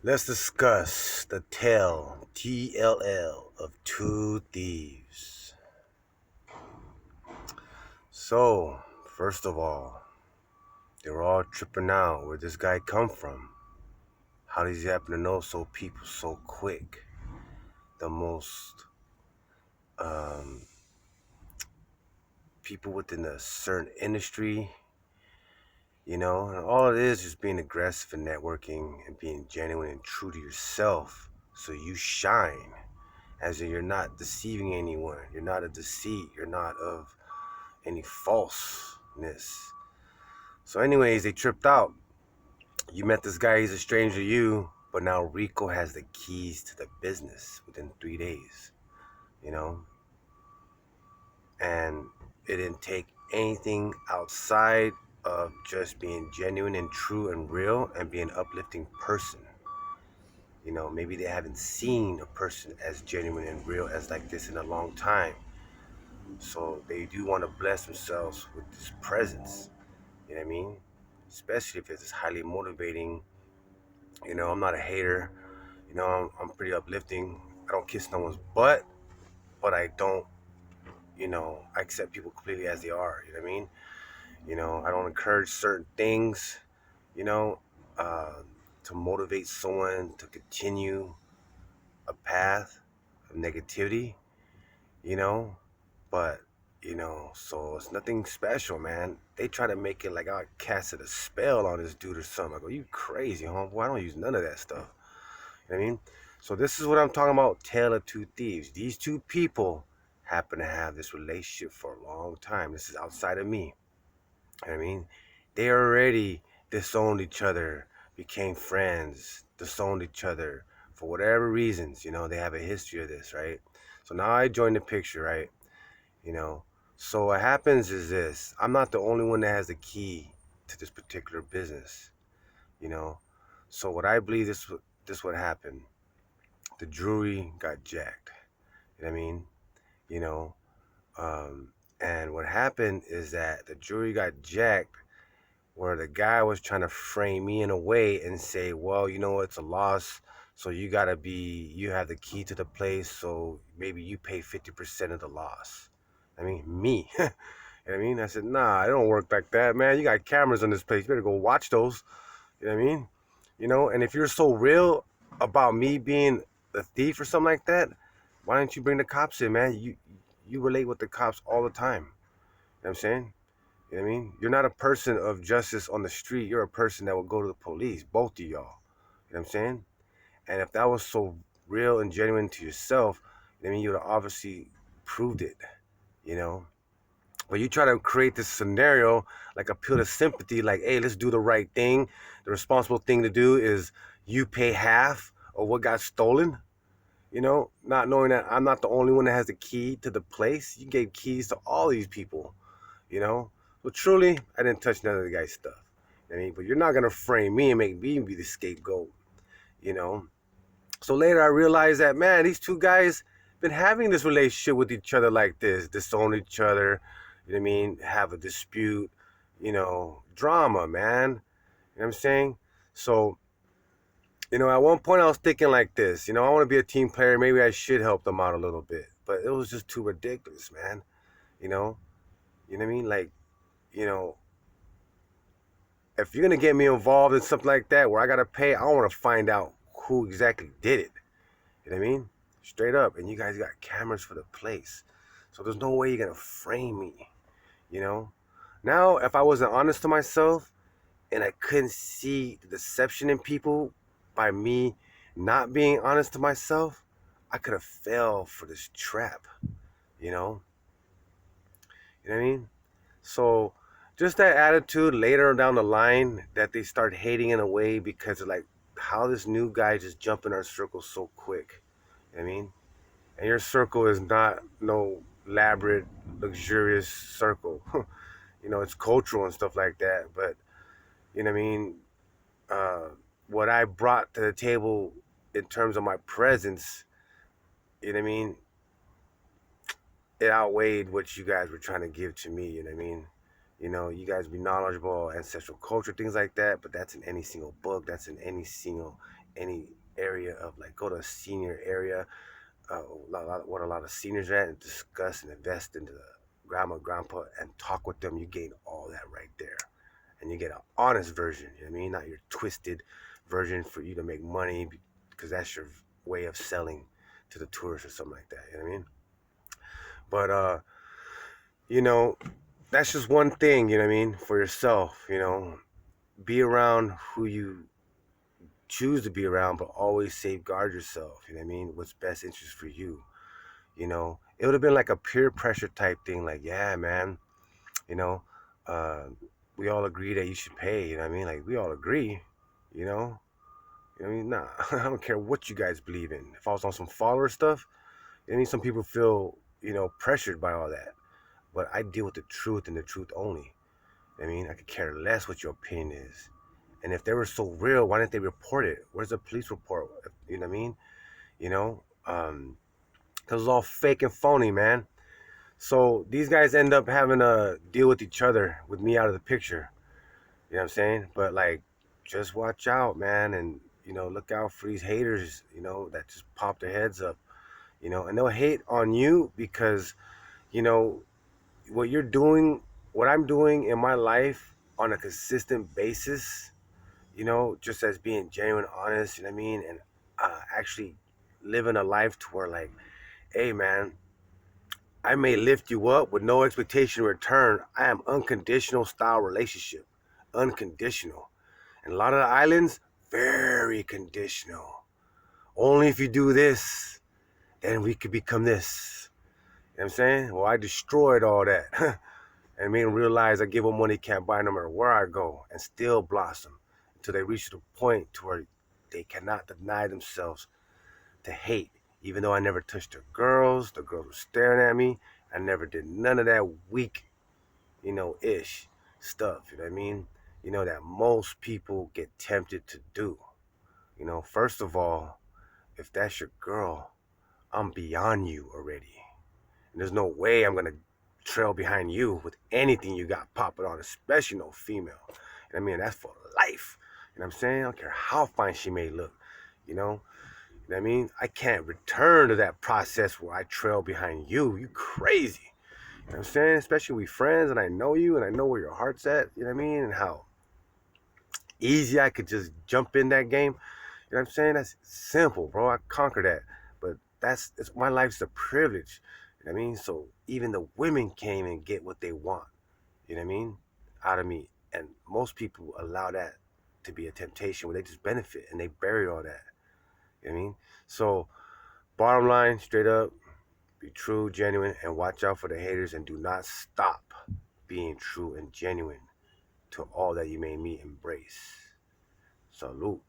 Let's discuss the tale, TLL, of two thieves. So, first of all, they were all tripping out. Where this guy come from? How does he happen to know so people so quick? The most um, people within a certain industry, and all it is being aggressive and networking and being genuine and true to yourself, so you shine. As in, you're not deceiving anyone. You're not a deceit. You're not of any falseness. So, anyways, they tripped out. You met this guy, he's a stranger to you, but now Rico has the keys to the business within 3 days, you know? And it didn't take anything outside of just being genuine and true and real and being an uplifting person. Maybe they haven't seen a person as genuine and real as like this in a long time. So they do want to bless themselves with this presence. You know what I mean? Especially if it's highly motivating. I'm not a hater. I'm pretty uplifting. I don't kiss no one's butt, but I don't, I accept people completely as they are. You know what I mean? I don't encourage certain things, you know, uh, to motivate someone to continue a path of negativity, you know, but, so it's nothing special, man. They try to make it like I casted a spell on this dude or something. I go, you crazy, homeboy. I don't use none of that stuff. You know what I mean? So this is what I'm talking about, Tale of Two Thieves. These two people happen to have this relationship for a long time. This is outside of me. You know what I mean? They already disowned each other, became friends, disowned each other for whatever reasons. They have a history of this, right? So now I join the picture, right? You know, so what happens is this: I'm not the only one that has the key to this particular business. You know, so what I believe this would happen. The jewelry got jacked. You know what I mean? You know, um, and what happened is that the jewelry got jacked where the guy was trying to frame me in a way and say, well, it's a loss. So you have the key to the place. So maybe you pay 50% of the loss. I mean, me. You know what I mean? I said, nah, it don't work like that, man. You got cameras on this place. You better go watch those. You know what I mean? And if you're so real about me being a thief or something like that, why don't you bring the cops in, man? You relate with the cops all the time. You know what I'm saying? You know what I mean? You're not a person of justice on the street. You're a person that will go to the police, both of y'all. You know what I'm saying? And if that was so real and genuine to yourself, I mean, you would have obviously proved it, you know? But you try to create this scenario, like appeal to sympathy, like, hey, let's do the right thing. The responsible thing to do is you pay half of what got stolen, not knowing that I'm not the only one that has the key to the place. You gave keys to all these people, you know? So truly, I didn't touch none of the guy's stuff. I mean, but you're not gonna frame me and make me be the scapegoat, you know? So later I realized that, man, these two guys been having this relationship with each other like this, disown each other, you know what I mean, have a dispute, drama, man. You know what I'm saying? So, at one point I was thinking like this, I want to be a team player, maybe I should help them out a little bit. But it was just too ridiculous, man. You know? You know what I mean? Like, you know, if you're gonna get me involved in something like that where I gotta pay, I want to find out who exactly did it. You know what I mean? Straight up. And you guys got cameras for the place, so there's no way you're gonna frame me. You know. Now, if I wasn't honest to myself and I couldn't see the deception in people by me not being honest to myself, I could have fell for this trap. You know. You know what I mean? So just that attitude later down the line that they start hating in a way because of like how this new guy just jumped in our circle so quick. You know what I mean? And your circle is not no elaborate, luxurious circle. It's cultural and stuff like that. But you know what I mean? Uh, what I brought to the table in terms of my presence, you know what I mean? It outweighed what you guys were trying to give to me. You know what I mean? You guys be knowledgeable, ancestral culture, things like that. But that's in any single book. That's in any single any area of like go to a senior area, what a lot of seniors are at, and discuss and invest into the grandma, grandpa, and talk with them. You gain all that right there, and you get an honest version. You know what I mean? Not your twisted version for you to make money because that's your way of selling to the tourists or something like that. You know what I mean? But you know, that's just one thing. You know what I mean? For yourself, be around who you choose to be around, but always safeguard yourself. You know what I mean? What's best interest for you? It would have been like a peer pressure type thing. Like, yeah, man, you know, uh, we all agree that you should pay. You know what I mean? Like, we all agree. You know, I mean, nah, I don't care what you guys believe in. If I was on some follower stuff, I mean, some people feel pressured by all that. But I deal with the truth and the truth only. I mean, I could care less what your opinion is. And if they were so real, why didn't they report it? Where's the police report? You know what I mean? You know, because it's all fake and phony, man. So these guys end up having to deal with each other with me out of the picture. You know what I'm saying? But like, just watch out, man, and look out for these haters. That just pop their heads up. And they'll hate on you because you know what you're doing, what I'm doing in my life on a consistent basis. Just as being genuine, honest. You know what I mean? And actually living a life to where like, hey, man, I may lift you up with no expectation in return. I am unconditional style relationship. Unconditional. And a lot of the islands, very conditional. Only if you do this, then we could become this. You know what I'm saying? Well, I destroyed all that. And made them realize I give them money can't buy no matter where I go and still blossom until they reach the point to where they cannot deny themselves to hate. Even though I never touched the girls were staring at me. I never did none of that weak, ish stuff. You know what I mean? That most people get tempted to do. First of all, if that's your girl, I'm beyond you already. And there's no way I'm gonna trail behind you with anything you got popping on, especially no female. And I mean, that's for life. You know what I'm saying? I don't care how fine she may look. You know? You know what I mean? I can't return to that process where I trail behind you. You crazy. You know what I'm saying? Especially we friends and I know you and I know where your heart's at. You know what I mean? And how easy I could just jump in that game. You know what I'm saying? That's simple, bro. I conquer that. But my life's a privilege. You know what I mean? So even the women came and get what they want. You know what I mean? Out of me. And most people allow that to be a temptation where they just benefit and they bury all that. You know what I mean? So bottom line, straight up, be true, genuine, and watch out for the haters and do not stop being true and genuine to all that you may meet. Embrace. Salute.